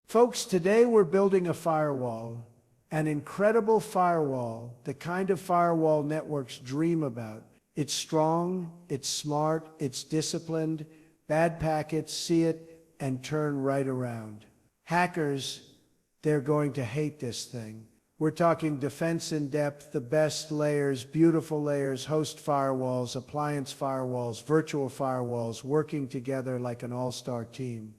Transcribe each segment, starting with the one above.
Folks, today we're building a firewall, an incredible firewall, the kind of firewall networks dream about. It's strong, it's smart, it's disciplined. Bad packets see it and turn right around. Hackers, they're going to hate this thing. We're talking defense in depth, the best layers, beautiful layers, host firewalls, appliance firewalls, virtual firewalls, working together like an all-star team.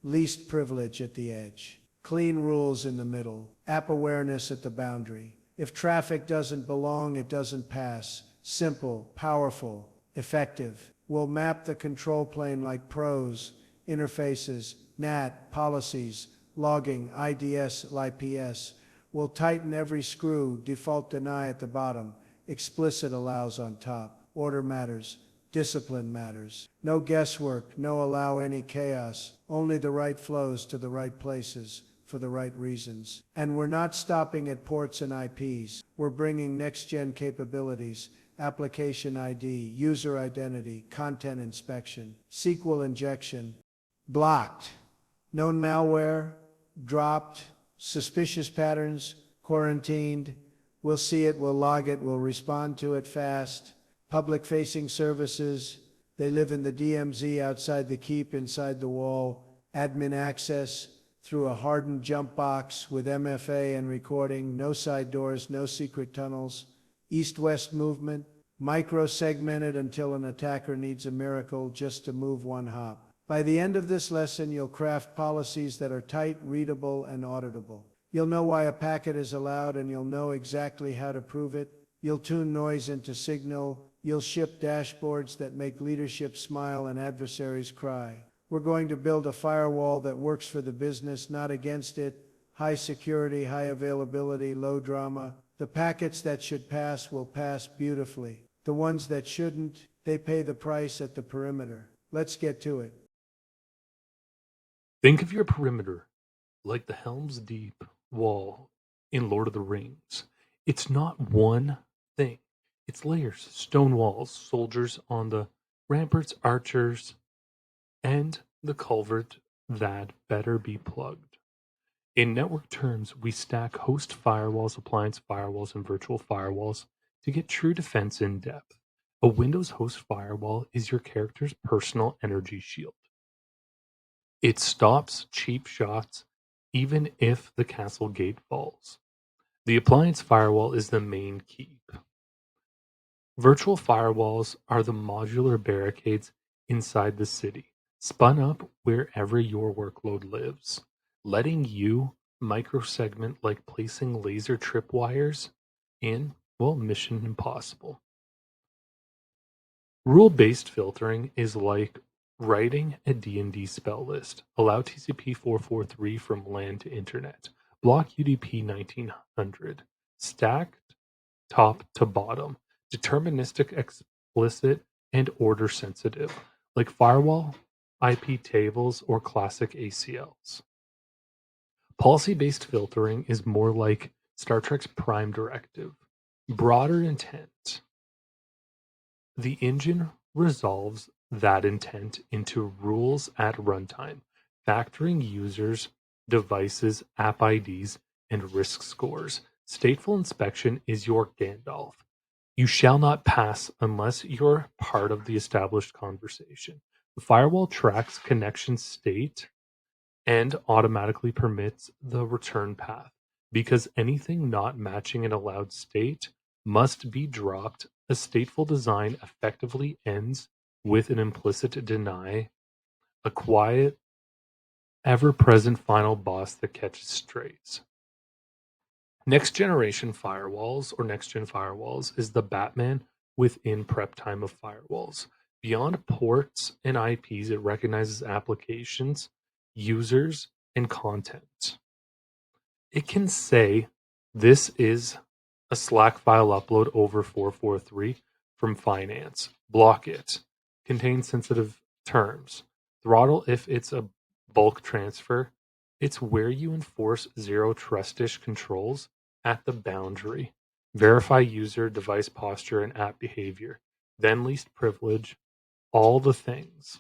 Least privilege at the edge. Clean rules in the middle. App awareness at the boundary. If traffic doesn't belong, it doesn't pass. Simple, powerful, effective. We'll map the control plane like pros. Interfaces, NAT, policies, logging, IDS, IPS. We'll tighten every screw, default deny at the bottom, explicit allows on top. Order matters. Discipline matters. No guesswork, no allow any chaos, only the right flows to the right places for the right reasons. And we're not stopping at ports and IPs. We're bringing next-gen capabilities, application ID, user identity, content inspection, SQL injection, blocked, known malware, dropped, suspicious patterns, quarantined. We'll see it, we'll log it, we'll respond to it fast. Public-facing services, they live in the DMZ outside the keep, inside the wall. Admin access through a hardened jump box with MFA and recording. No side doors, no secret tunnels. East-west movement, micro-segmented until an attacker needs a miracle just to move one hop. By the end of this lesson, you'll craft policies that are tight, readable, and auditable. You'll know why a packet is allowed, and you'll know exactly how to prove it. You'll tune noise into signal. You'll ship dashboards that make leadership smile and adversaries cry. We're going to build a firewall that works for the business, not against it. High security, high availability, low drama. The packets that should pass will pass beautifully. The ones that shouldn't, they pay the price at the perimeter. Let's get to it. Think of your perimeter like the Helm's Deep wall in Lord of the Rings. It's not one thing. It's layers, stone walls, soldiers on the ramparts, archers, and the culvert that better be plugged. In network terms, we stack host firewalls, appliance firewalls, and virtual firewalls to get true defense in depth. A Windows host firewall is your character's personal energy shield. It stops cheap shots even if the castle gate falls. The appliance firewall is the main keep. Virtual firewalls are the modular barricades inside the city, spun up wherever your workload lives, letting you microsegment like placing laser tripwires in, well, Mission Impossible. Rule-based filtering is like writing a D&D spell list. Allow TCP 443 from LAN to internet. Block UDP 1900. Stacked top to bottom. Deterministic, explicit, and order sensitive, like firewall, IP tables, or classic ACLs. Policy-based filtering is more like Star Trek's Prime Directive. Broader intent. The engine resolves that intent into rules at runtime, factoring users, devices, app IDs, and risk scores. Stateful inspection is your Gandalf. You shall not pass unless you're part of the established conversation. The firewall tracks connection state and automatically permits the return path, because anything not matching an allowed state must be dropped. A stateful design effectively ends with an implicit deny, a quiet, ever-present final boss that catches strays. Next-generation firewalls, or next-gen firewalls, is the Batman within prep time of firewalls. Beyond ports and IPs, it recognizes applications, users, and content. It can say, this is a Slack file upload over 443 from finance. Block it. Contains sensitive terms. Throttle if it's a bulk transfer. It's where you enforce zero trustish controls at the boundary. Verify user, device posture, and app behavior. Then least privilege. All the things.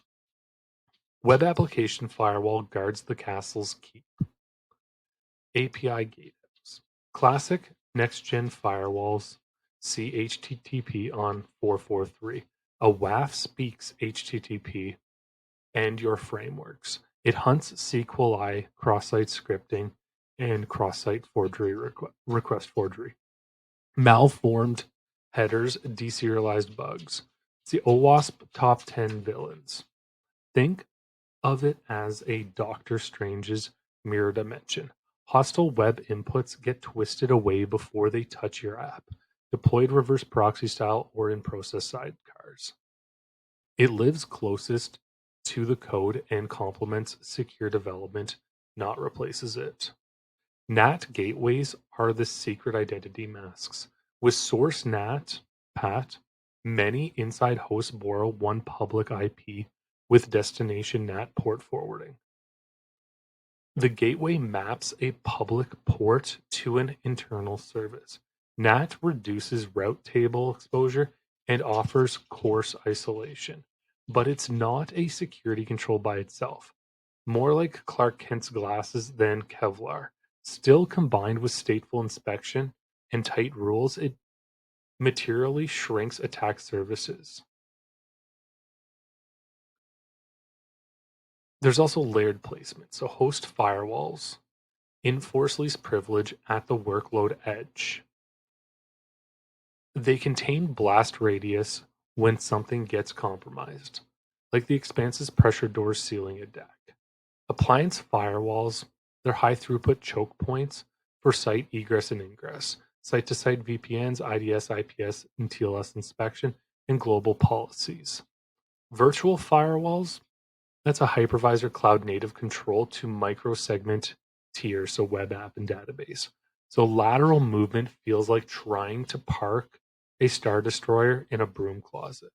Web application firewall guards the castle's keep. API gateways. Classic next-gen firewalls see HTTP on 443. A WAF speaks HTTP and your frameworks. It hunts SQLi, cross-site scripting, and cross-site forgery request forgery. Malformed headers, deserialized bugs. It's the OWASP top 10 villains. Think of it as a Doctor Strange's mirror dimension. Hostile web inputs get twisted away before they touch your app, deployed reverse proxy style or in process sidecars. It lives closest to the code and complements secure development, not replaces it. NAT gateways are the secret identity masks. With source NAT, PAT, many inside hosts borrow one public IP with destination NAT port forwarding. The gateway maps a public port to an internal service. NAT reduces route table exposure and offers coarse isolation, but it's not a security control by itself. More like Clark Kent's glasses than Kevlar. Still, combined with stateful inspection and tight rules, it materially shrinks attack surfaces. There's also layered placement. So host firewalls enforce least privilege at the workload edge. They contain blast radius when something gets compromised, like the Expanse's pressure doors sealing a deck. Appliance firewalls, they're high throughput choke points for site egress and ingress, site to site VPNs, IDS, IPS, and TLS inspection, and global policies. Virtual firewalls, that's a hypervisor cloud native control to microsegment tier, so web app and database. So lateral movement feels like trying to park a Star Destroyer in a broom closet.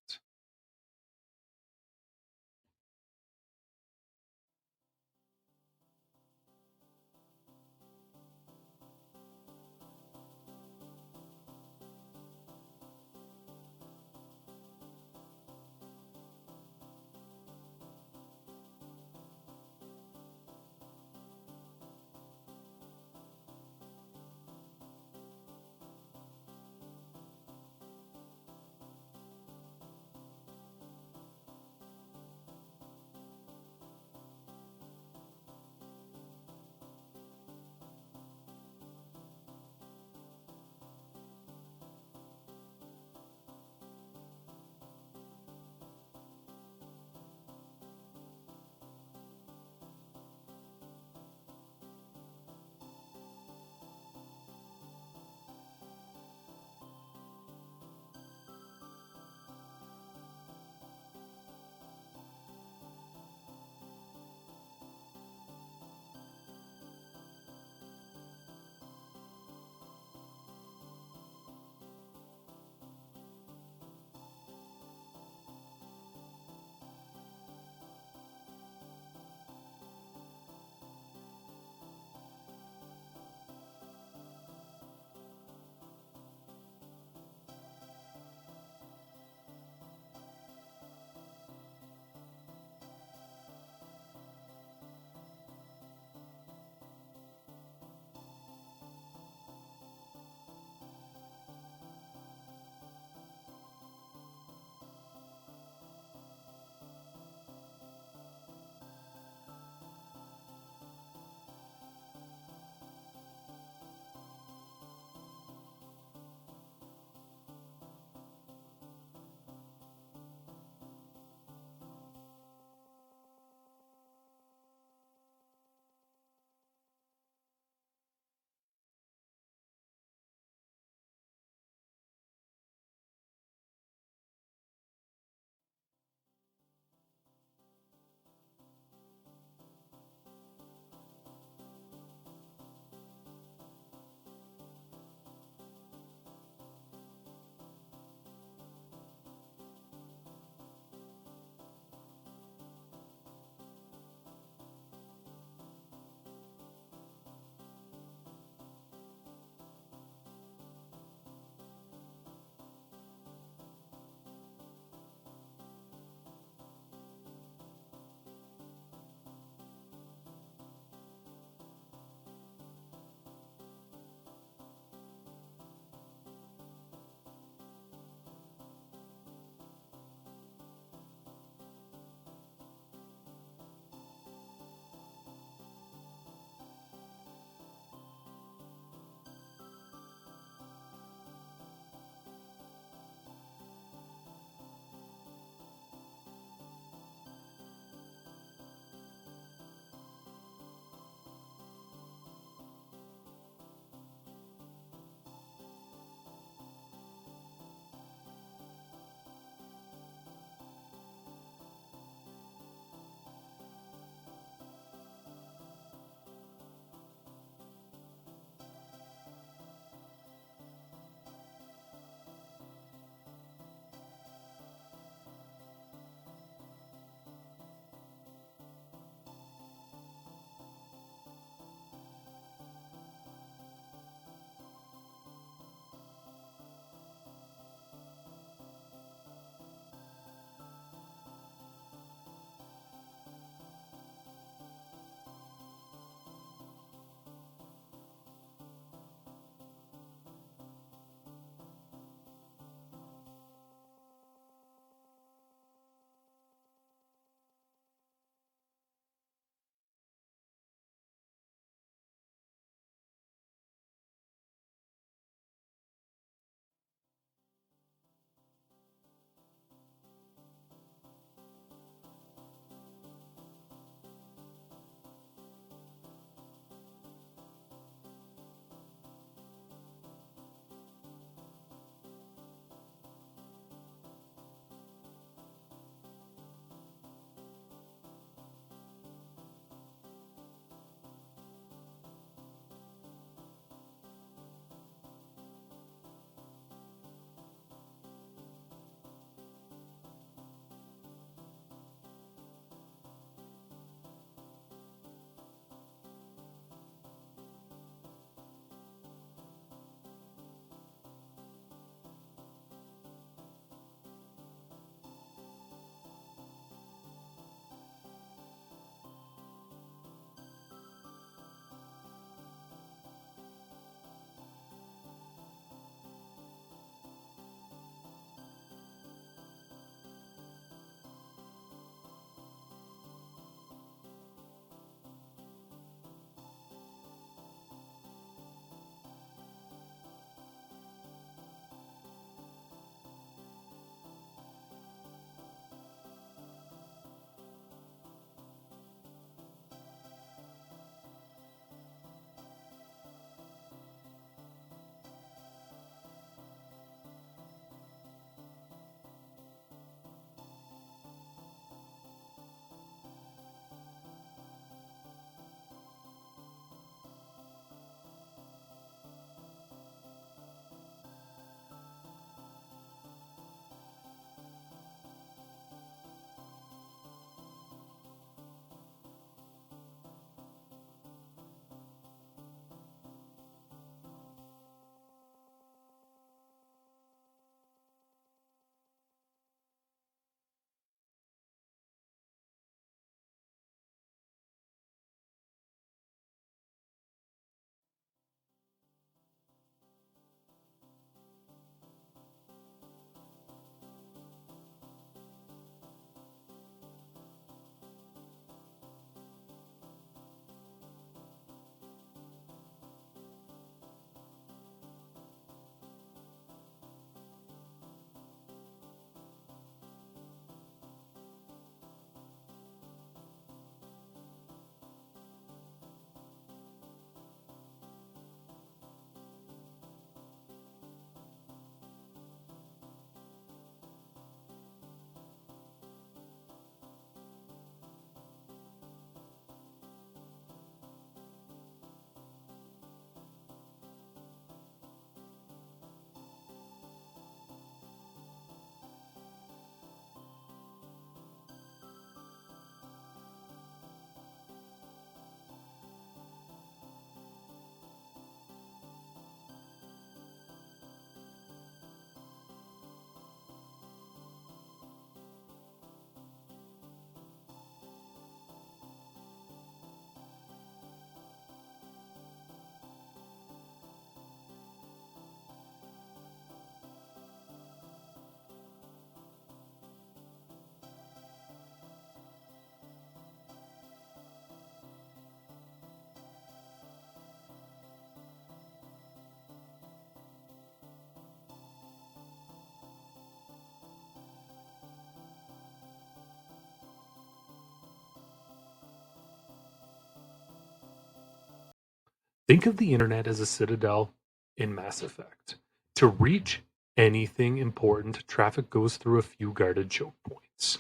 Think of the internet as a citadel in Mass Effect. To reach anything important, traffic goes through a few guarded choke points.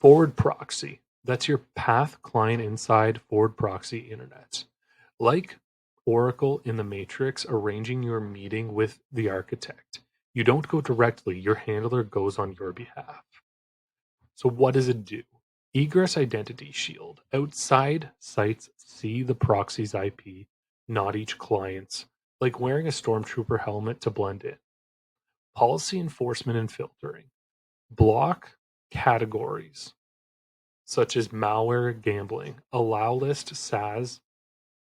Forward proxy. That's your path client inside forward proxy internet. Like Oracle in the Matrix arranging your meeting with the architect. You don't go directly, your handler goes on your behalf. So what does it do? Egress identity shield. Outside sites see the proxy's IP, not each client's, like wearing a stormtrooper helmet to blend in. Policy enforcement and filtering. Block categories such as malware, gambling, allow list SAS,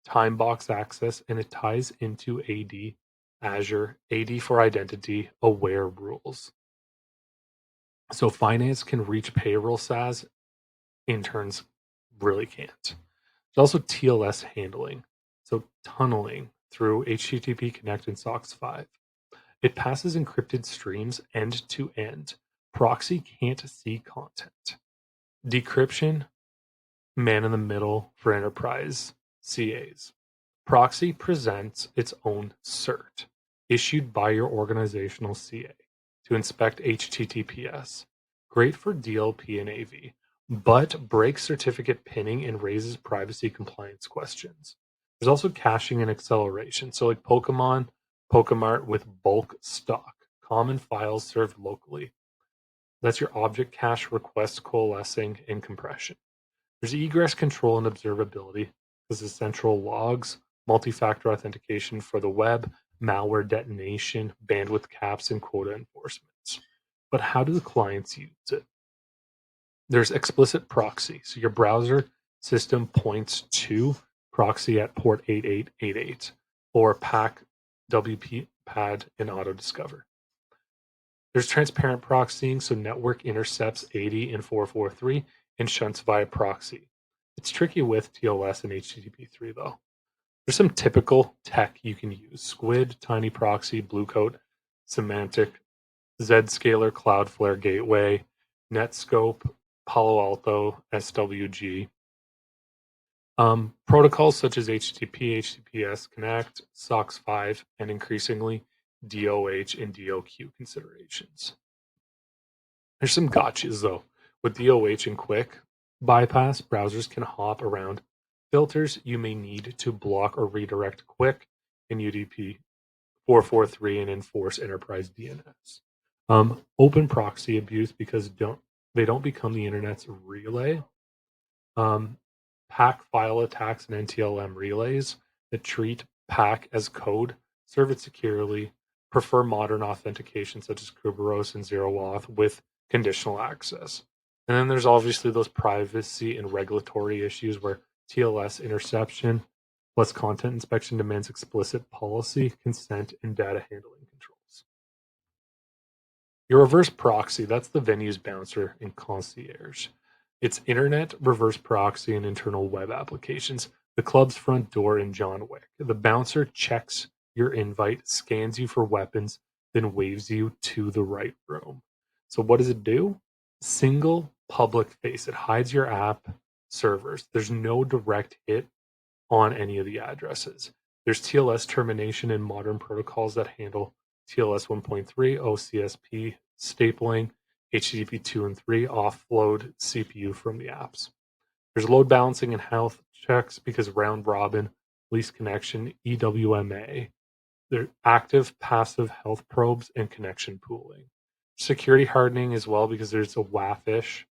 time box access, and it ties into AIDE, Azure, AIDE for identity, aware rules. So finance can reach payroll SAS, interns really can't. There's also TLS handling, so tunneling through HTTP Connect and SOCKS 5. It passes encrypted streams end to end. Proxy can't see content. Decryption, man in the middle for enterprise CAs. Proxy presents its own cert, issued by your organizational CA, to inspect HTTPS. Great for DLP and AV, but breaks certificate pinning and raises privacy compliance questions. There's also caching and acceleration, so like Pokemart with bulk stock, common files served locally. That's your object cache request coalescing and compression. There's egress control and observability. This is central logs, multi-factor authentication for the web, malware detonation, bandwidth caps, and quota enforcements. But how do the clients use it? There's explicit proxy. So your browser system points to proxy at port 8888 or PAC, WP pad, and auto discover. There's transparent proxying, so network intercepts 80 and 443 and shunts via proxy. It's tricky with TLS and HTTP3 though. There's some typical tech you can use. Squid, Tinyproxy, Bluecoat, Semantic, Zscaler, Cloudflare Gateway, Netscope, Palo Alto, SWG. Protocols such as HTTP, HTTPS Connect, SOCKS 5, and increasingly DOH and DOQ considerations. There's some gotchas though. With DOH and quick bypass, browsers can hop around filters. You may need to block or redirect quick and UDP 443 and enforce enterprise DNS. Open proxy abuse because they don't become the internet's relay. PAC file attacks and NTLM relays that treat PAC as code, serve it securely, prefer modern authentication such as Kerberos and ZeroAuth with conditional access. And then there's obviously those privacy and regulatory issues where TLS interception plus content inspection demands explicit policy, consent, and data handling controls. Your reverse proxy, that's the venue's bouncer and concierge. It's internet, reverse proxy, and internal web applications. The club's front door in John Wick. The bouncer checks your invite, scans you for weapons, then waves you to the right room. So what does it do? Single public face. It hides your app servers. There's no direct hit on any of the addresses. There's TLS termination in modern protocols that handle TLS 1.3, OCSP, stapling, HTTP 2 and 3, offload CPU from the apps. There's load balancing and health checks because round robin, least connection, EWMA. There active passive health probes and connection pooling. Security hardening as well because there's a WAF-ish.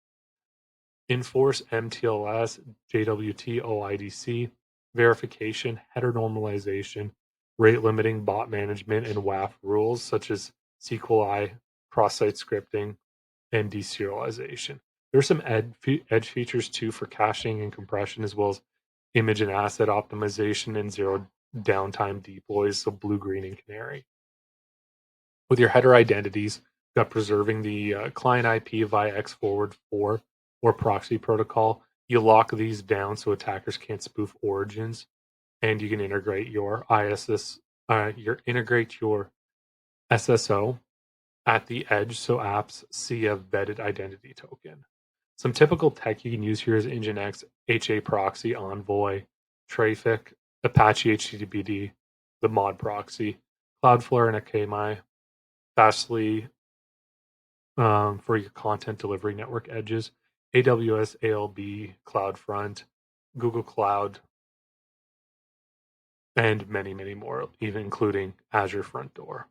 Enforce MTLS, JWT, OIDC, verification, header normalization, rate limiting, bot management, and WAF rules such as SQLi, cross-site scripting, and deserialization. There's some edge features too for caching and compression, as well as image and asset optimization and zero downtime deploys, so blue, green, and canary. With your header identities, you've got preserving the client IP via X-Forward 4 or proxy protocol. You lock these down so attackers can't spoof origins, and you can integrate your integrate your SSO at the edge so apps see a vetted identity token. Some typical tech you can use here is Nginx, HA proxy, Envoy, Trafic, Apache HTTPD, the mod proxy, Cloudflare and Akamai, Fastly for your content delivery network edges, AWS, ALB, CloudFront, Google Cloud, and many, many more, even including Azure Front Door.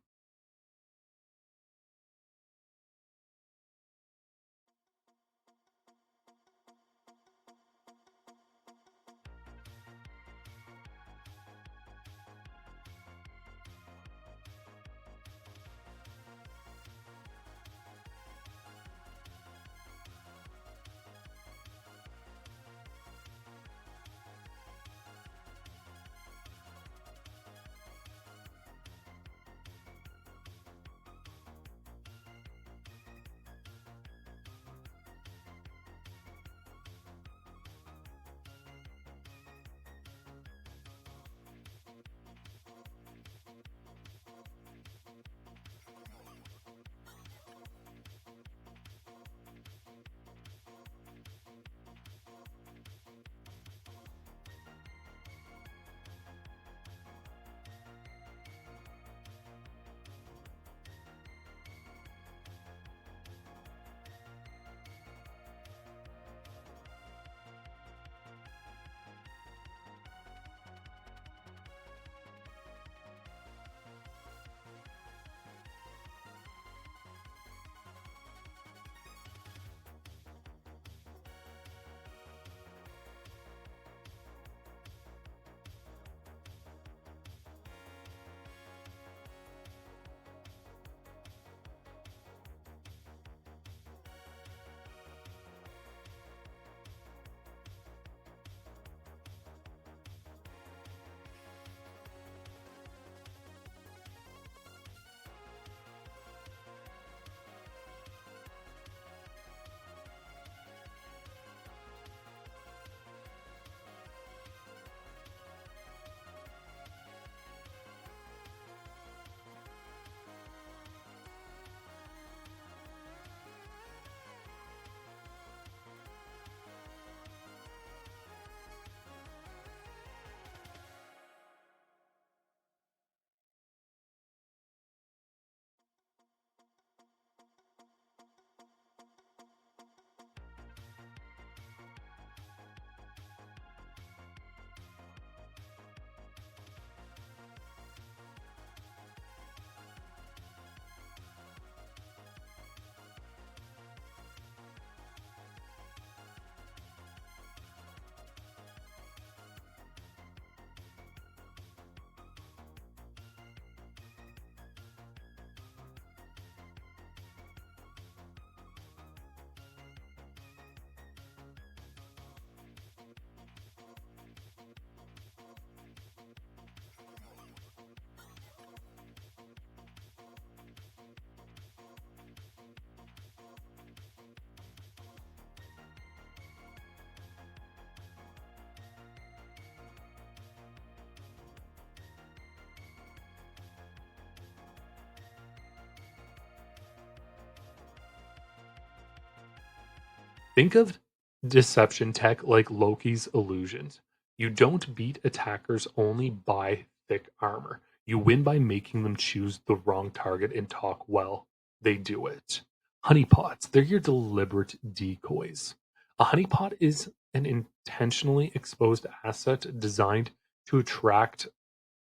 Think of deception tech like Loki's illusions. You don't beat attackers only by thick armor. You win by making them choose the wrong target and talk well. They do it. Honeypots, they're your deliberate decoys. A honeypot is an intentionally exposed asset designed to attract,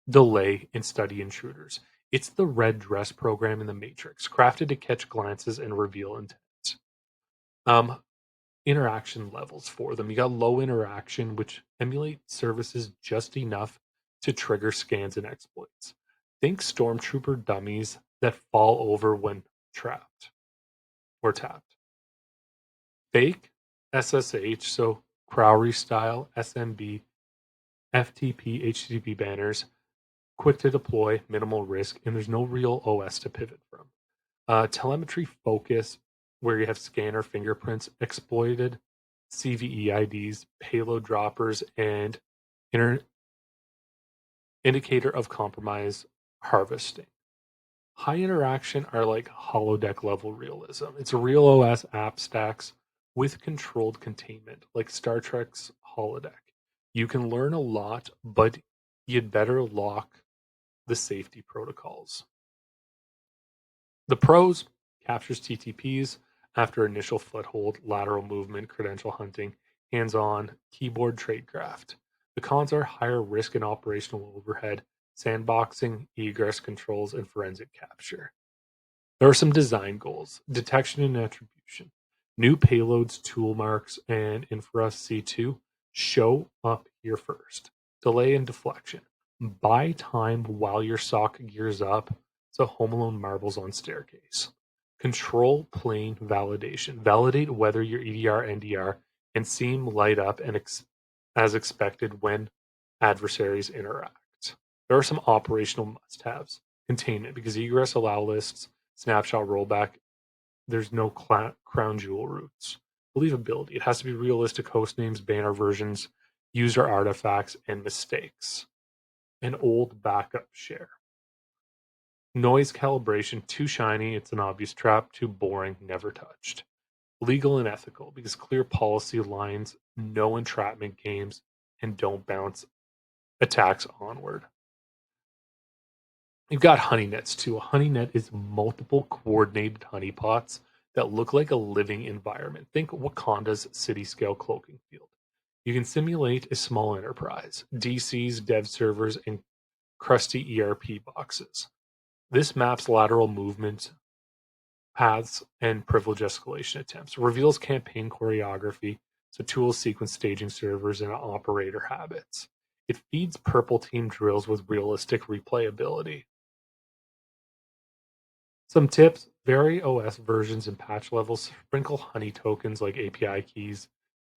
delay, and study intruders. It's the red dress program in the Matrix, crafted to catch glances and reveal intent. Um, Interaction levels for them. You got low interaction, which emulate services just enough to trigger scans and exploits. Think stormtrooper dummies that fall over when trapped or tapped. Fake SSH, so Crowry style SMB, FTP, HTTP banners, quick to deploy, minimal risk, and there's no real OS to pivot from. Telemetry focus, where you have scanner fingerprints, exploited CVE IDs, payload droppers, and indicator of compromise harvesting. High interaction are like holodeck level realism. It's a real OS app stacks with controlled containment, like Star Trek's holodeck. You can learn a lot, but you'd better lock the safety protocols. The pros: captures TTPs after initial foothold, lateral movement, credential hunting, hands-on, keyboard tradecraft. The cons are higher risk and operational overhead, sandboxing, egress controls, and forensic capture. There are some design goals: detection and attribution. New payloads, tool marks, and infra C2 show up here first. Delay and deflection. Buy time while your sock gears up, so Home Alone marbles on staircase. Control plane validation. Validate whether your EDR, NDR, and SIEM light up as expected when adversaries interact. There are some operational must-haves. Containment, because egress allow lists, snapshot rollback, there's no crown jewel roots. Believability, it has to be realistic host names, banner versions, user artifacts, and mistakes. An old backup share. Noise calibration, too shiny, it's an obvious trap, too boring, never touched. Legal and ethical, because clear policy lines, no entrapment games, and don't bounce attacks onward. You've got honey-nets too. A honey-net is multiple coordinated honeypots that look like a living environment. Think Wakanda's city-scale cloaking field. You can simulate a small enterprise, DCs, dev servers, and crusty ERP boxes. This maps lateral movement paths and privilege escalation attempts. Reveals campaign choreography, so tools, sequence, staging servers, and operator habits. It feeds purple team drills with realistic replayability. Some tips: vary OS versions and patch levels, sprinkle honey tokens like API keys,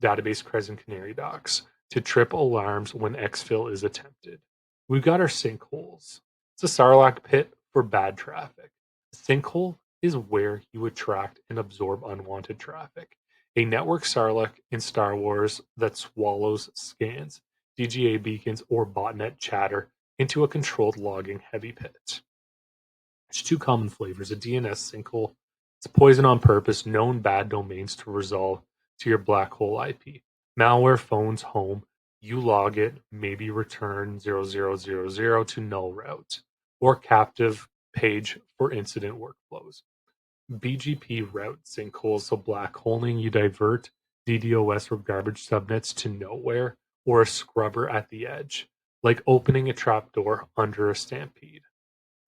database creds, and canary docs to trip alarms when exfil is attempted. We've got our sinkholes. It's a sarlacc pit for bad traffic. A sinkhole is where you attract and absorb unwanted traffic. A network sarlacc in Star Wars that swallows scans, DGA beacons, or botnet chatter into a controlled logging heavy pit. There's two common flavors: a DNS sinkhole. It's poison on purpose, known bad domains to resolve to your black hole IP. Malware phones home, you log it, maybe return 0000 to null route, or captive page for incident workflows. BGP route sinkholes, so black holing, you divert DDoS or garbage subnets to nowhere, or a scrubber at the edge, like opening a trapdoor under a stampede.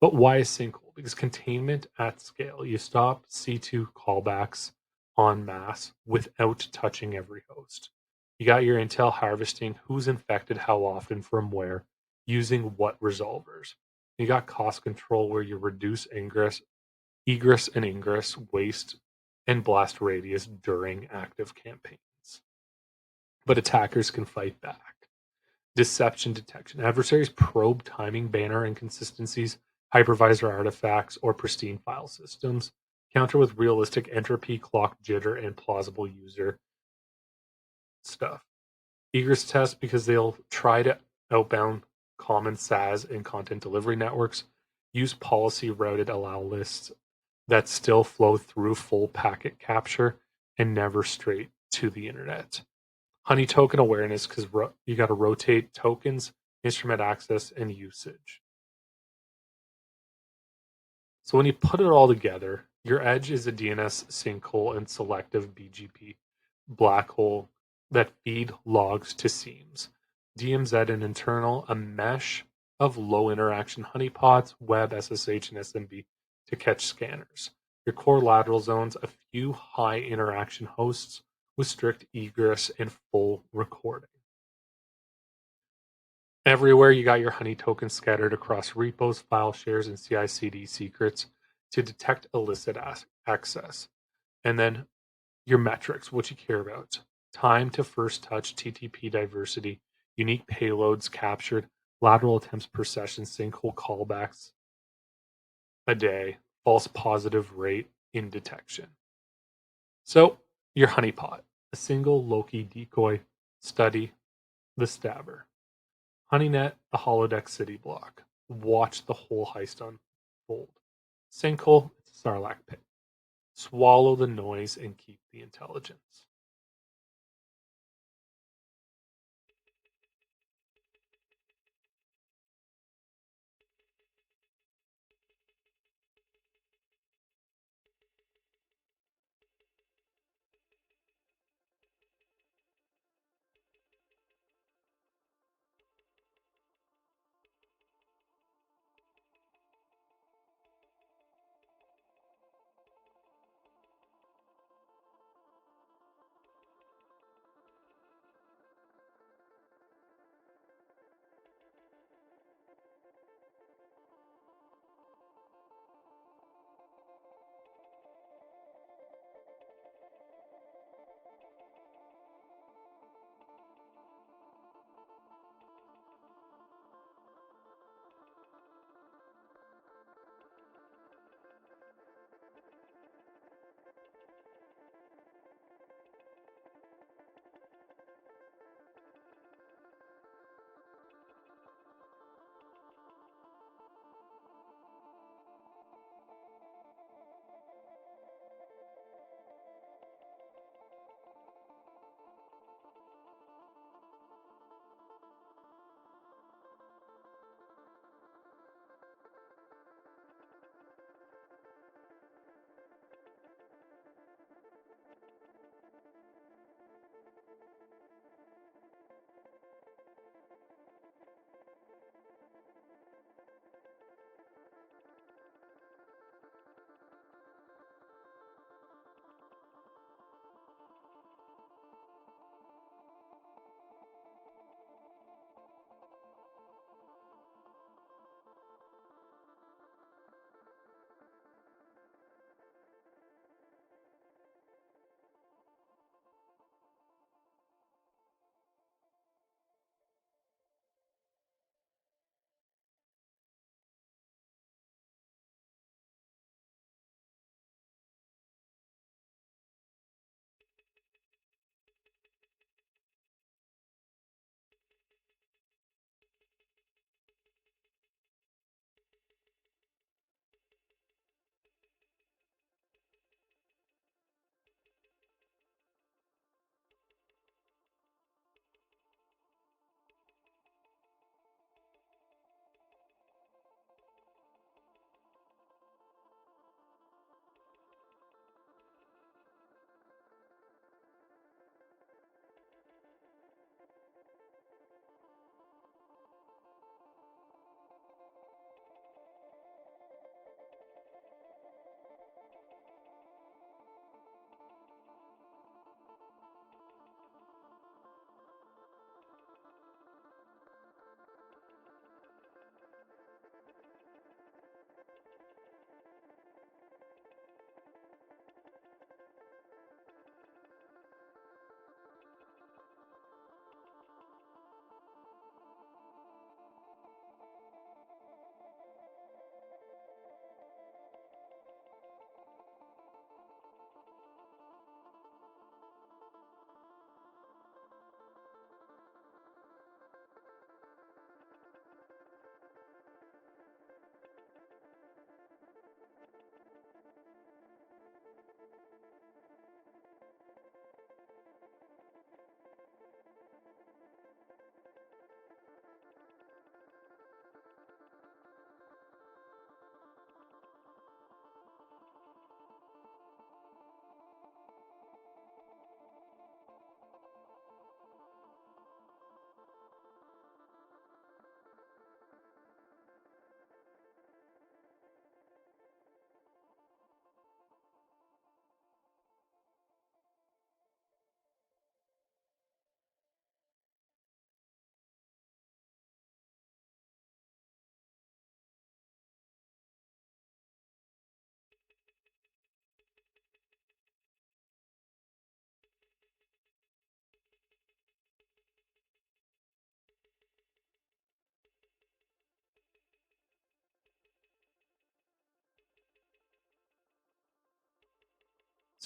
But why a sinkhole? Because containment at scale. You stop C2 callbacks en masse without touching every host. You got your intel harvesting, who's infected, how often, from where, using what resolvers. You got cost control, where you reduce egress and ingress, waste, and blast radius during active campaigns. But attackers can fight back. Deception detection. Adversaries probe timing, banner inconsistencies, hypervisor artifacts, or pristine file systems. Counter with realistic entropy, clock jitter, and plausible user stuff. Egress test, because they'll try to outbound common SaaS and content delivery networks. Use policy routed allow lists that still flow through full packet capture and never straight to the internet. Honey token awareness, because you got to rotate tokens, instrument access, and usage. So when you put it all together, your edge is a DNS sinkhole and selective BGP black hole that feed logs to seams. DMZ and internal, a mesh of low interaction honeypots, web, SSH, and SMB to catch scanners. Your core lateral zones, a few high interaction hosts with strict egress and full recording. Everywhere you got your honey tokens scattered across repos, file shares, and CI/CD secrets to detect illicit access. And then your metrics, what you care about: time to first touch, TTP diversity, unique payloads captured, lateral attempts per session, sinkhole callbacks a day, false positive rate in detection. So your honeypot, a single Loki decoy, study the stabber. Honeynet, the holodeck city block. Watch the whole heist unfold. Sinkhole, it's a sarlacc pit. Swallow the noise and keep the intelligence.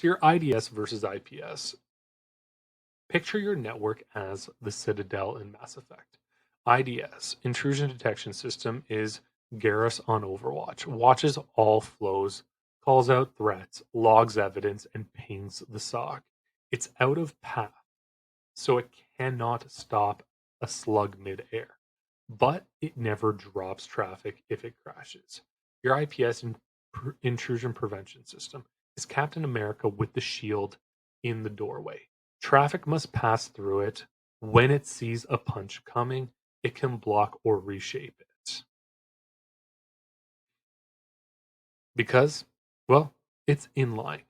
So your IDS versus IPS. Picture your network as the Citadel in Mass Effect. IDS, Intrusion Detection System, is Garrus on Overwatch, watches all flows, calls out threats, logs evidence, and pings the SOC. It's out of path, so it cannot stop a slug mid-air, but it never drops traffic if it crashes. Your IPS intrusion prevention system is Captain America with the shield in the doorway. Traffic must pass through it. When it sees a punch coming, it can block or reshape it. Because, well, it's inline.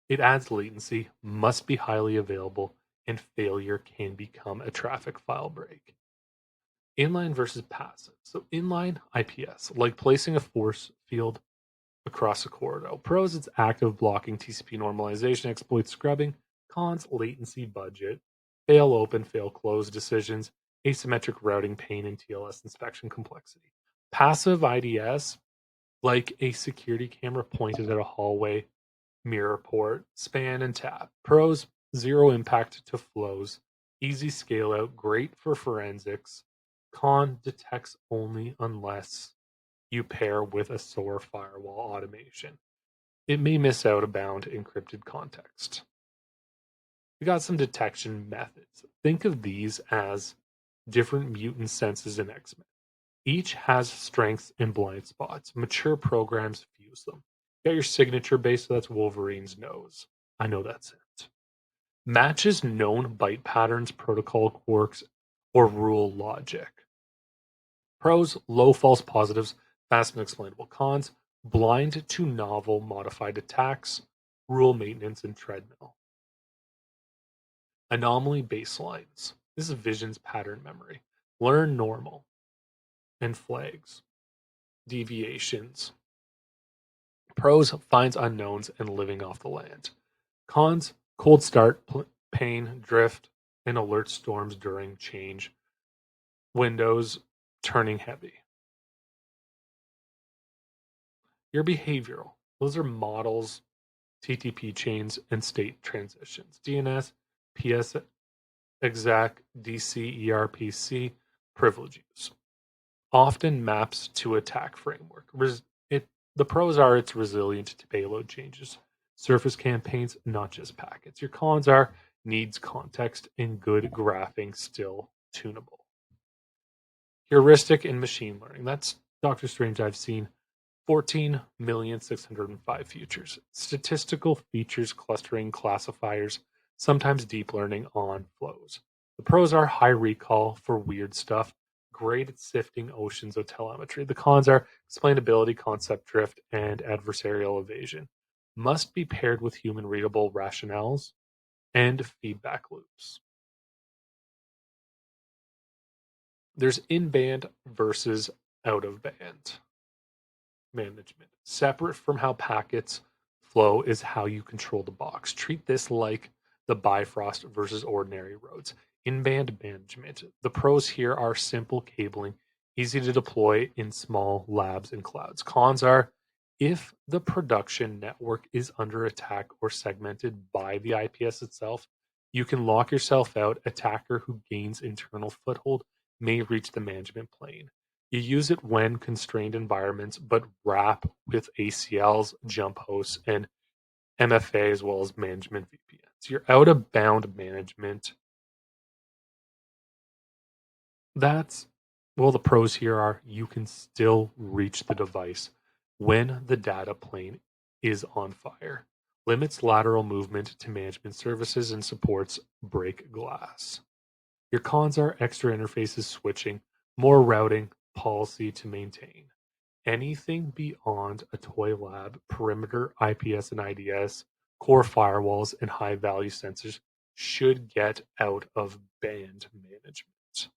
It adds latency, must be highly available, and failure can become a traffic file break. Inline versus passive. So inline IPS, like placing a force field across a corridor. Pros, it's active blocking, TCP normalization, exploit scrubbing. Cons, latency, budget, fail open, fail close decisions, asymmetric routing pain, and TLS inspection complexity. Passive IDS, like a security camera pointed at a hallway, mirror port, span and tap. Pros, zero impact to flows, easy scale out, great for forensics. Con, detects only unless you pair with a SOAR firewall automation. It may miss out of bound encrypted context. We got some detection methods. Think of these as different mutant senses in X-Men. Each has strengths and blind spots. Mature programs fuse them. You got your signature base, so that's Wolverine's nose. I know that's it. Matches known byte patterns, protocol quirks, or rule logic. Pros, low false positives, fast and explainable. Cons, blind to novel modified attacks, rule maintenance, and treadmill. Anomaly baselines. This is Vision's pattern memory. Learn normal and flags. Deviations. Pros, finds unknowns and living off the land. Cons, cold start, pain, drift, and alert storms during change. Windows turning heavy. Your behavioral. Those are models, TTP chains, and state transitions. DNS, PS, exec, DC, ERPC, privilege use. Often maps to attack framework. The pros are it's resilient to payload changes. Surface campaigns, not just packets. Your cons are needs context and good graphing, still tunable. Heuristic and machine learning. That's Doctor Strange. I've seen 14,605 features. Statistical features, clustering, classifiers, sometimes deep learning on flows. The pros are high recall for weird stuff, great at sifting oceans of telemetry. The cons are explainability, concept drift, and adversarial evasion. Must be paired with human readable rationales and feedback loops. There's in-band versus out-of-band management. Separate from how packets flow is how you control the box. Treat this like the Bifrost versus ordinary roads. In-band management. The pros here are simple cabling, easy to deploy in small labs and clouds. Cons are if the production network is under attack or segmented by the IPS itself, you can lock yourself out. Attacker who gains internal foothold may reach the management plane. You use it when constrained environments, but wrap with ACLs, jump hosts, and MFA as well as management VPNs. Your out-of-bound management. That's, well, the pros here are you can still reach the device when the data plane is on fire. Limits lateral movement to management services and supports break glass. Your cons are extra interfaces switching, more routing, policy to maintain. Anything beyond a toy lab, perimeter, IPS and IDS, core firewalls, and high value sensors should get out of band management.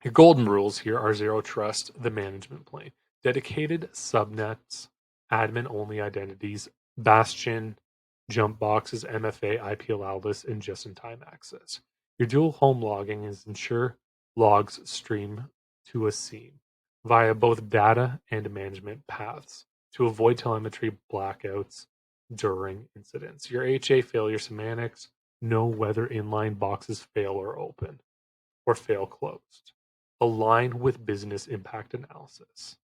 Your golden rules here are zero trust, the management plane, dedicated subnets, admin only identities, bastion, jump boxes, MFA, IP allow lists, and just in time access. Your dual home logging is ensure logs stream to a seam via both data and management paths to avoid telemetry blackouts, during incidents. Your HA failure semantics know whether inline boxes fail or open or fail closed. Align with business impact analysis.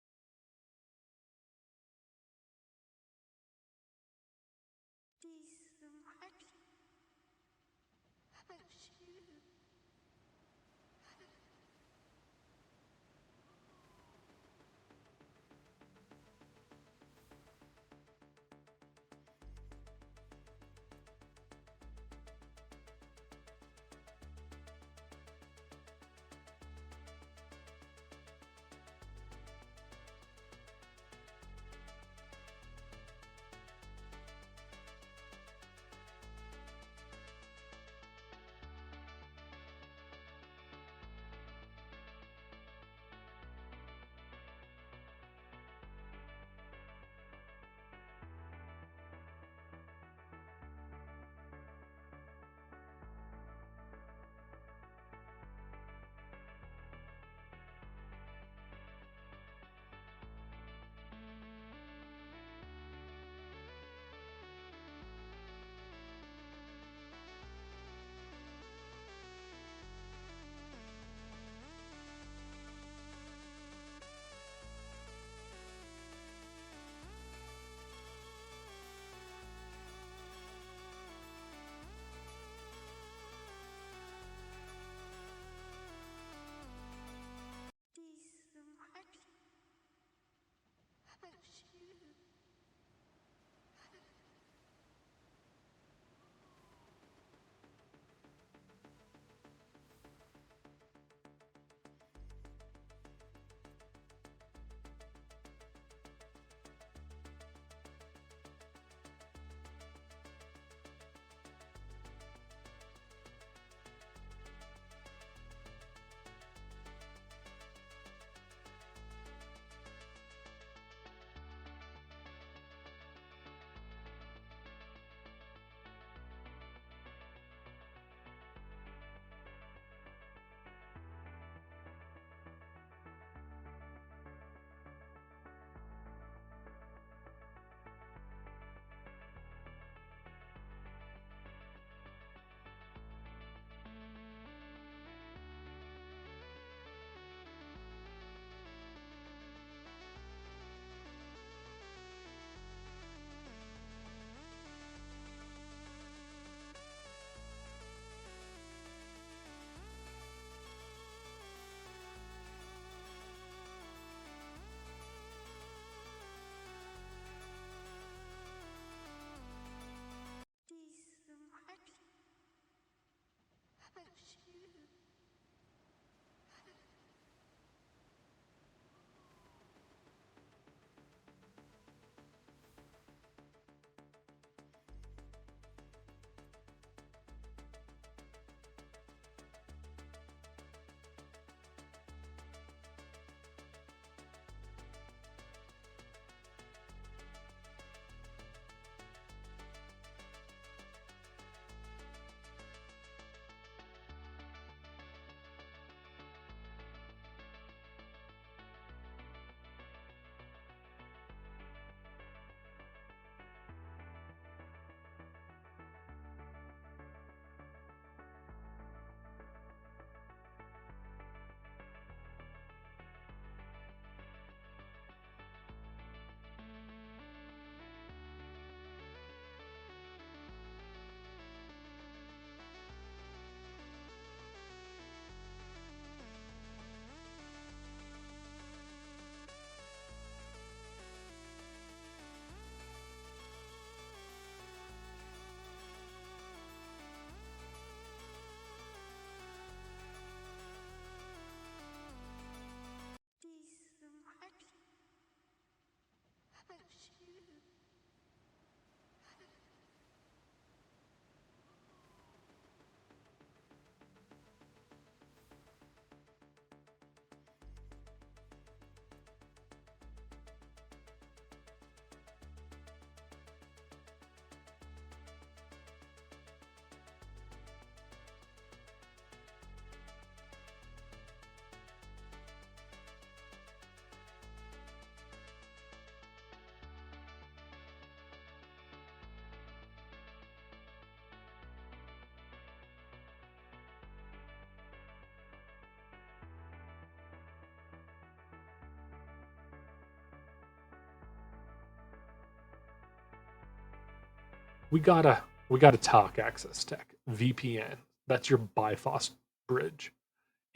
we gotta talk access tech, VPN. That's your Bifrost bridge.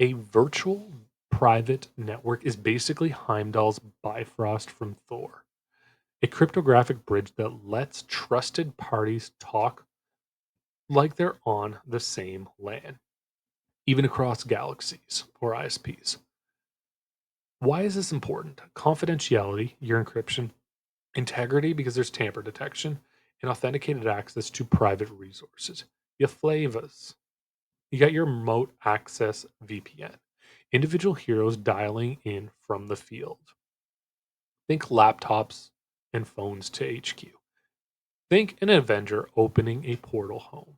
A virtual private network is basically Heimdall's Bifrost from Thor, a cryptographic bridge that lets trusted parties talk like they're on the same LAN, even across galaxies or ISPs. Why is this important? Confidentiality, your encryption, integrity, because there's tamper detection, and authenticated access to private resources. Your flavors. You got your remote access VPN, individual heroes dialing in from the field. Think laptops and phones to HQ. Think an Avenger opening a portal home.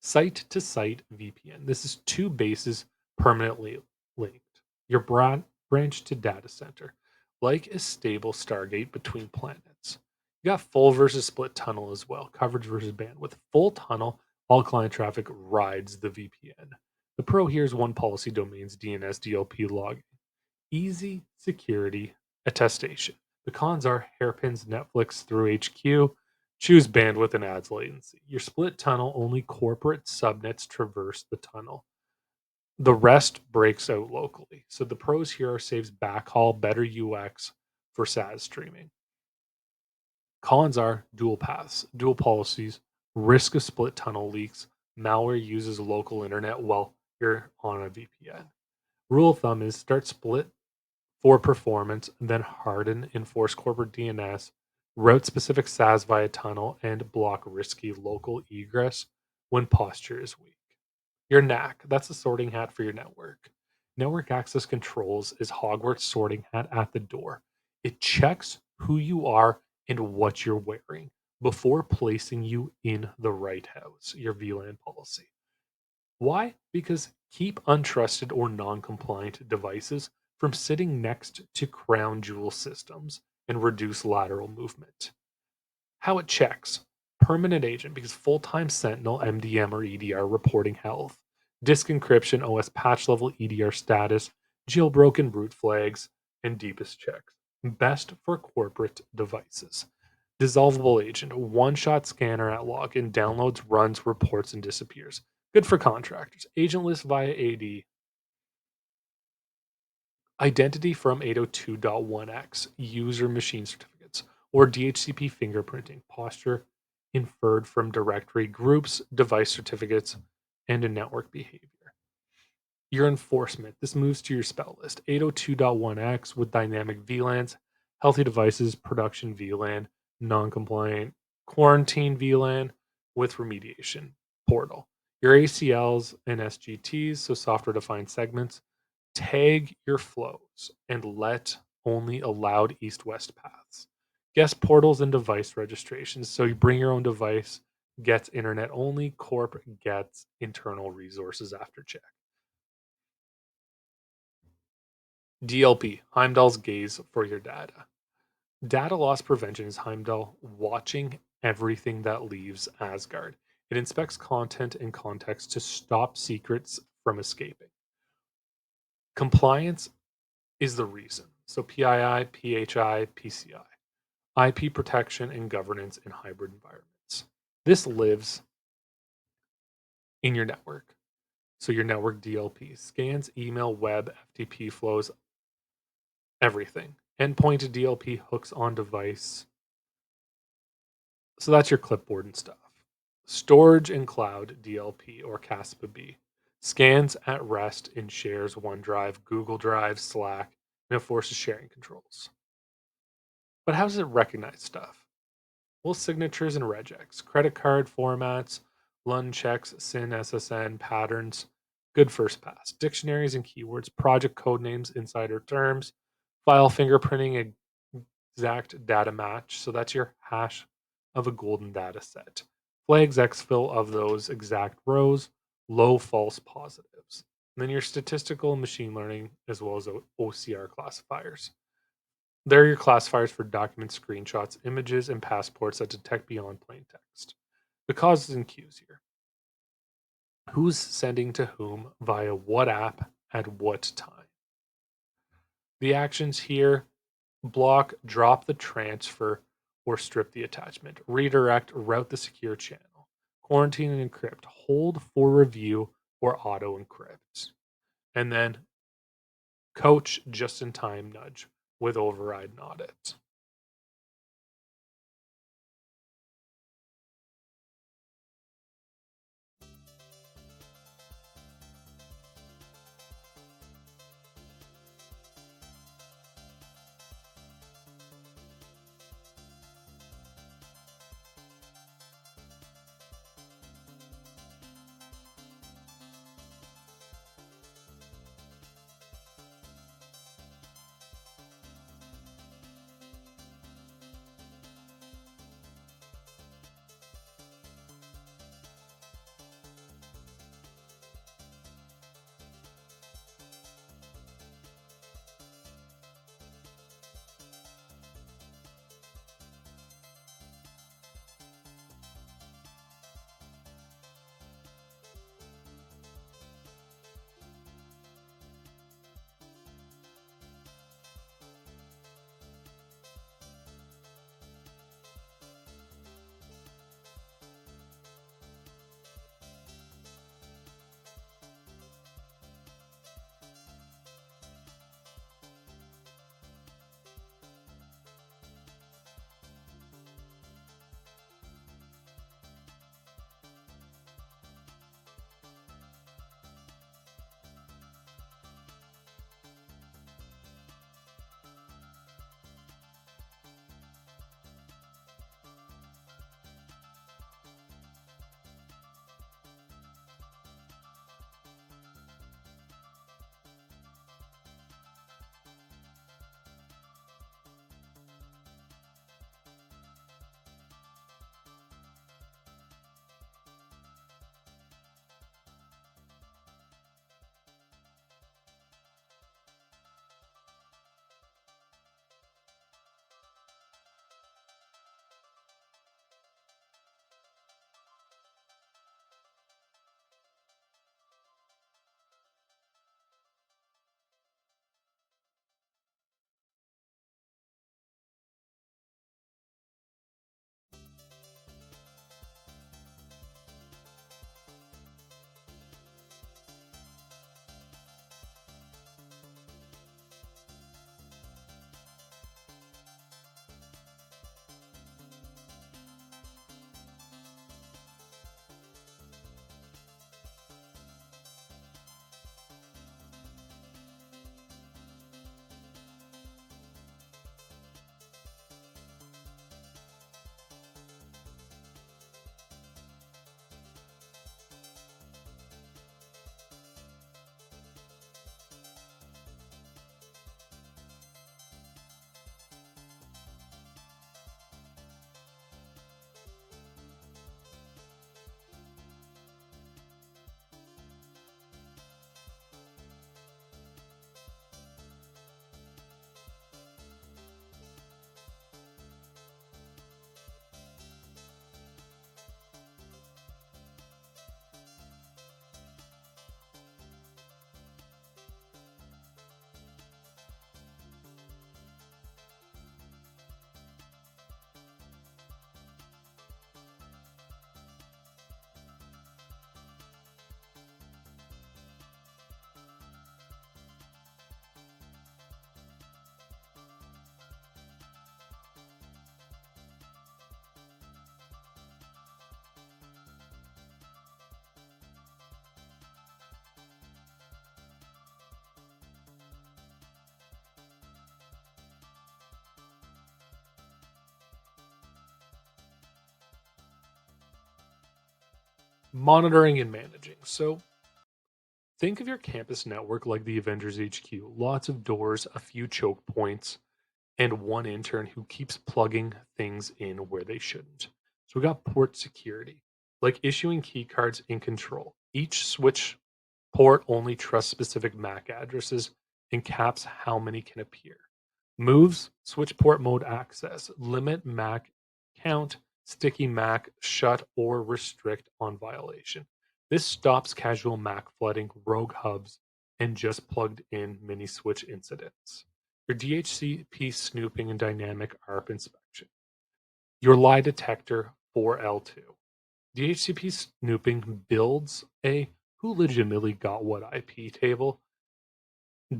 Site to site VPN. This is two bases permanently linked. Your branch to data center, like a stable Stargate between planets. You got full versus split tunnel as well, coverage versus bandwidth. Full tunnel, all client traffic rides the VPN. The pro here is one policy domains, DNS, DLP logging. Easy security attestation. The cons are hairpins Netflix through HQ, choose bandwidth and adds latency. Your split tunnel, only corporate subnets traverse the tunnel. The rest breaks out locally. So the pros here are saves backhaul, better UX for SaaS streaming. Cons are dual paths, dual policies, risk of split tunnel leaks, malware uses local internet while you're on a VPN. Rule of thumb is start split for performance, then harden, enforce corporate DNS, route specific SaaS via tunnel, and block risky local egress when posture is weak. Your NAC, that's the sorting hat for your network. Network access controls is Hogwarts sorting hat at the door. It checks who you are and what you're wearing before placing you in the right house, your VLAN policy. Why? Because keep untrusted or non-compliant devices from sitting next to crown jewel systems and reduce lateral movement. How it checks. Permanent agent, because full-time Sentinel, MDM, or EDR reporting health. Disk encryption, OS patch level, EDR status, jailbroken root flags, and deepest checks. Best for corporate devices. Dissolvable agent, one-shot scanner at login, downloads, runs, reports, and disappears. Good for contractors. Agentless via AIDE. Identity from 802.1x, user machine certificates, or DHCP fingerprinting, posture inferred from directory groups, device certificates, and a network behavior. Your enforcement, this moves to your spell list. 802.1x with dynamic VLANs, healthy devices, production VLAN, non-compliant, quarantine VLAN with remediation portal. Your ACLs and SGTs, so software defined segments, tag your flows and let only allowed east-west paths. Guest portals and device registrations. So you bring your own device, gets internet only, corp gets internal resources after check. DLP, Heimdall's gaze for your data. Data loss prevention is Heimdall watching everything that leaves Asgard. It inspects content and context to stop secrets from escaping. Compliance is the reason. So PII, PHI, PCI. IP protection and governance in hybrid environments. This lives in your network. So your network DLP scans, email, web, FTP flows, everything. Endpoint to DLP hooks on device. So that's your clipboard and stuff. Storage and cloud DLP or CASPA B scans at rest in shares OneDrive, Google Drive, Slack, and enforces sharing controls. But how does it recognize stuff? Well, signatures and regex, credit card formats, LUN checks, SIN, SSN, patterns, good first pass, dictionaries and keywords, project code names, insider terms, file fingerprinting, exact data match. So that's your hash of a golden data set. Flags exfil of those exact rows, low false positives. And then your statistical and machine learning, as well as OCR classifiers. They're your classifiers for documents, screenshots, images, and passports that detect beyond plain text. The causes and cues here. Who's sending to whom via what app at what time? The actions here block, drop the transfer, or strip the attachment. Redirect, route the secure channel. Quarantine and encrypt. Hold for review or auto encrypt. And then coach just-in-time nudge with override and audit. Monitoring and managing. So think of your campus network like the Avengers HQ. Lots of doors, a few choke points, and one intern who keeps plugging things in where they shouldn't. So we got port security, like issuing key cards in control. Each switch port only trusts specific MAC addresses and caps how many can appear. Moves, switch port mode access, limit MAC count, sticky MAC, shut or restrict on violation. This stops casual MAC flooding, rogue hubs, and just plugged in mini switch incidents. Your DHCP snooping and dynamic ARP inspection. your lie detector for L2. DHCP snooping builds a who legitimately got what IP table.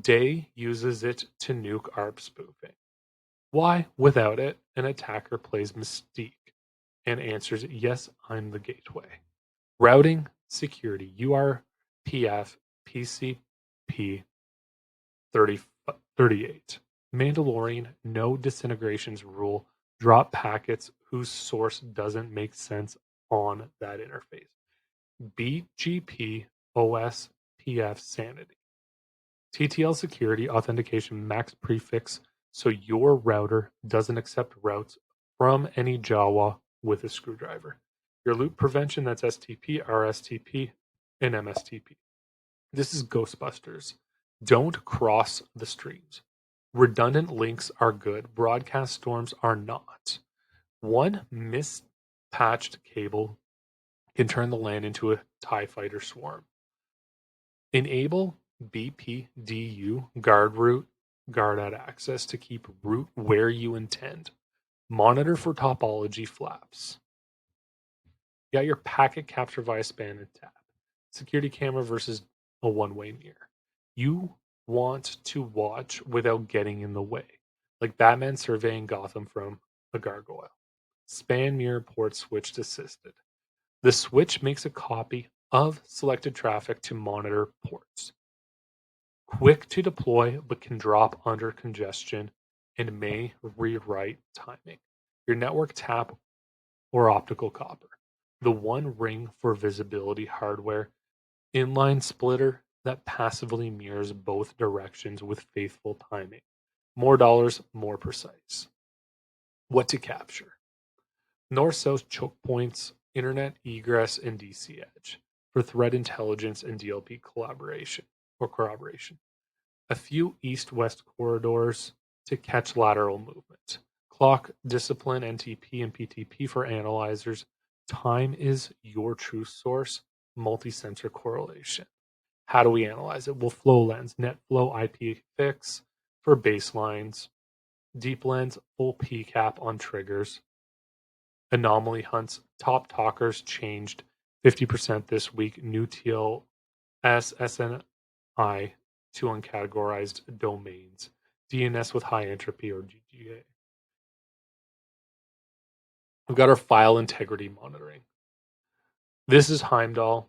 Day uses it to nuke ARP spoofing. Why, without it, an attacker plays Mystique and answers, yes, I'm the gateway. Routing security, URPF PCP 38. Mandalorian, no disintegrations rule, drop packets whose source doesn't make sense on that interface. BGP OSPF sanity. TTL security authentication max prefix so your router doesn't accept routes from any Jawa with a screwdriver. Your loop prevention, that's STP, RSTP, and MSTP. This is Ghostbusters. Don't cross the streams. Redundant links are good. Broadcast storms are not. One mispatched cable can turn the LAN into a TIE fighter swarm. Enable BPDU guard route guard at access to keep route where you intend. Monitor for topology flaps. You got your packet capture via span and tap. Security camera versus a one-way mirror. You want to watch without getting in the way, like Batman surveying Gotham from a gargoyle. Span mirror port switched assisted. The switch makes a copy of selected traffic to monitor ports. Quick to deploy, but can drop under congestion and may rewrite timing. Your network tap or optical copper. The one ring for visibility hardware. Inline splitter that passively mirrors both directions with faithful timing. More dollars, more precise. What to capture? North-south choke points, internet egress, and DC edge for threat intelligence and DLP collaboration or corroboration. A few east-west corridors to catch lateral movement. Clock, discipline, NTP, and PTP for analyzers. Time is your truth source. Multi-sensor correlation. How do we analyze it? Well, flow lens, net flow, IP fix for baselines. Deep lens, full PCAP on triggers. Anomaly hunts, top talkers changed 50% this week. New TLS SNI to uncategorized domains. DNS with high entropy or GGA. We've got our file integrity monitoring. This is Heimdall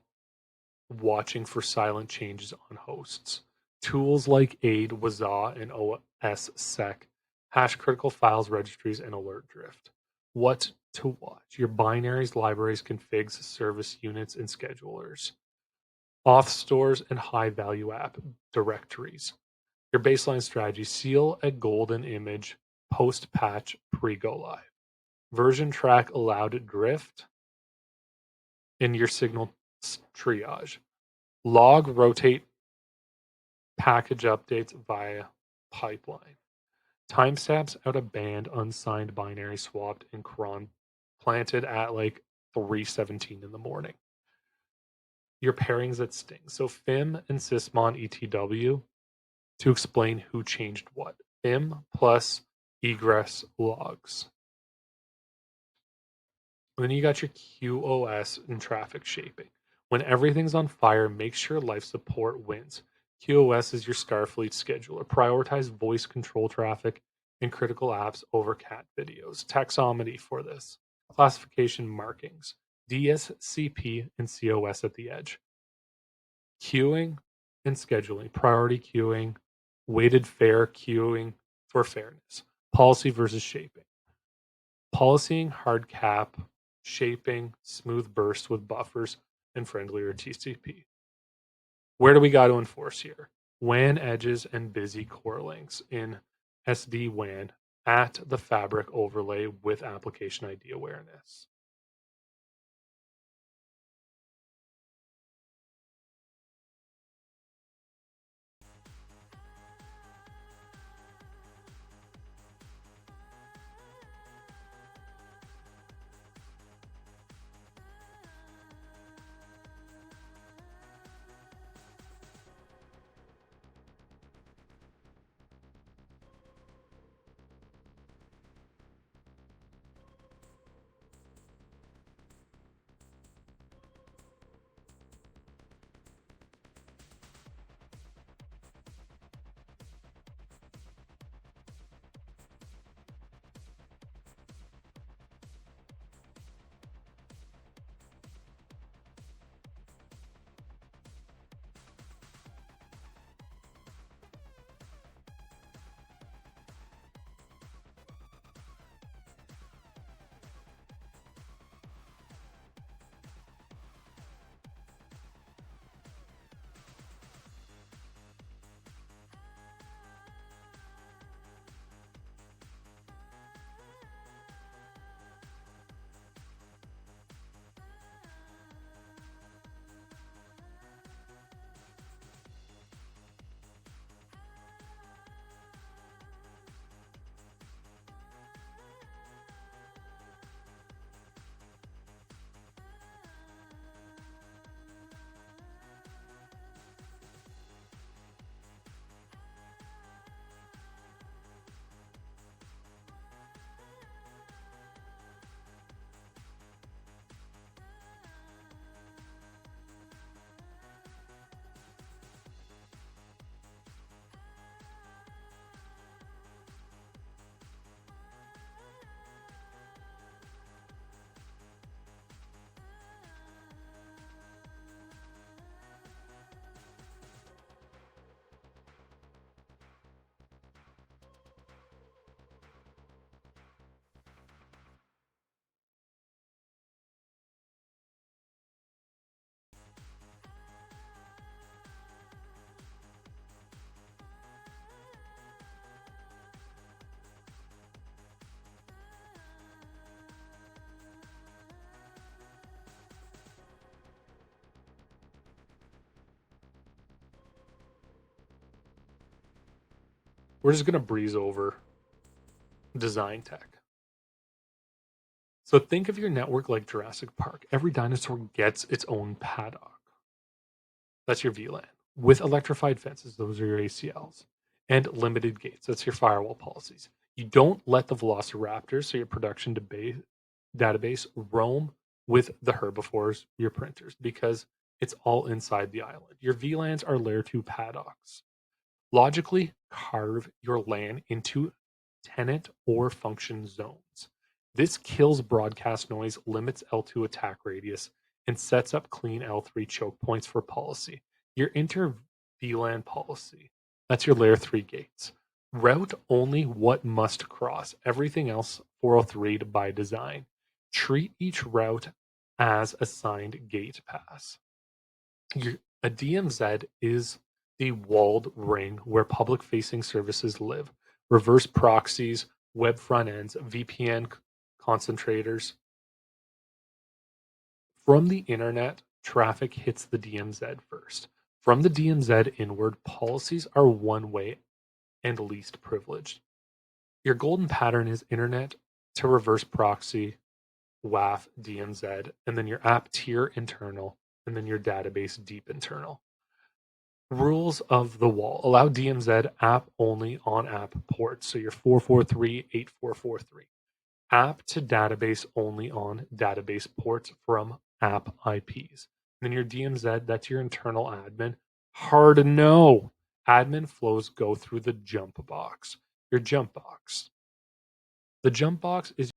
watching for silent changes on hosts. Tools like AIDE, Waza, and OSSec hash critical files, registries, and alert drift. What to watch? Your binaries, libraries, configs, service units, and schedulers. Auth stores and high-value app directories. Your baseline strategy, seal a golden image, post-patch, pre-go live. Version track allowed drift in your signal triage. Log, rotate, package updates via pipeline. Timestamps out of band, unsigned binary swapped, and cron planted at like 3:17 in the morning. Your pairings that sting. So FIM and Sysmon ETW to explain who changed what. FIM plus egress logs. And then you got your QoS and traffic shaping. When everything's on fire, make sure life support wins. QoS is your Starfleet scheduler. Prioritize voice control traffic and critical apps over cat videos. Taxonomy for this. Classification markings. DSCP and COS at the edge. Queuing and scheduling. Priority queuing. Weighted fair queuing for fairness. Policy versus shaping. Policying, hard cap, shaping, smooth burst with buffers, and friendlier TCP. Where do we got to enforce here? WAN edges and busy core links in SD-WAN at the fabric overlay with application ID awareness. we're just going to breeze over design tech. So think of your network like Jurassic Park. Every dinosaur gets its own paddock. That's your VLAN. With electrified fences, those are your ACLs. And limited gates, that's your firewall policies. You don't let the velociraptors, so your production database, roam with the herbivores, your printers, because it's all inside the island. Your VLANs are layer 2 paddocks. Logically carve your LAN into tenant or function zones. This kills broadcast noise, limits L2 attack radius, and sets up clean L3 choke points for policy. Your inter VLAN policy, that's your layer 3 gates. Route only what must cross, everything else 403 by design. Treat each route as assigned gate pass. A DMZ is the walled ring where public-facing services live. Reverse proxies, web front ends, VPN concentrators. From the internet, traffic hits the DMZ first. From the DMZ inward, policies are one way and least privileged. Your golden pattern is internet to reverse proxy, WAF, DMZ, and then your app tier internal, and then your database deep internal. Rules of the wall. Allow DMZ app only on app ports. So your 443, 8443. App to database only on database ports from app IPs. And then your DMZ, that's your internal admin. Hard to know. Admin flows go through the jump box. Your jump box. The jump box is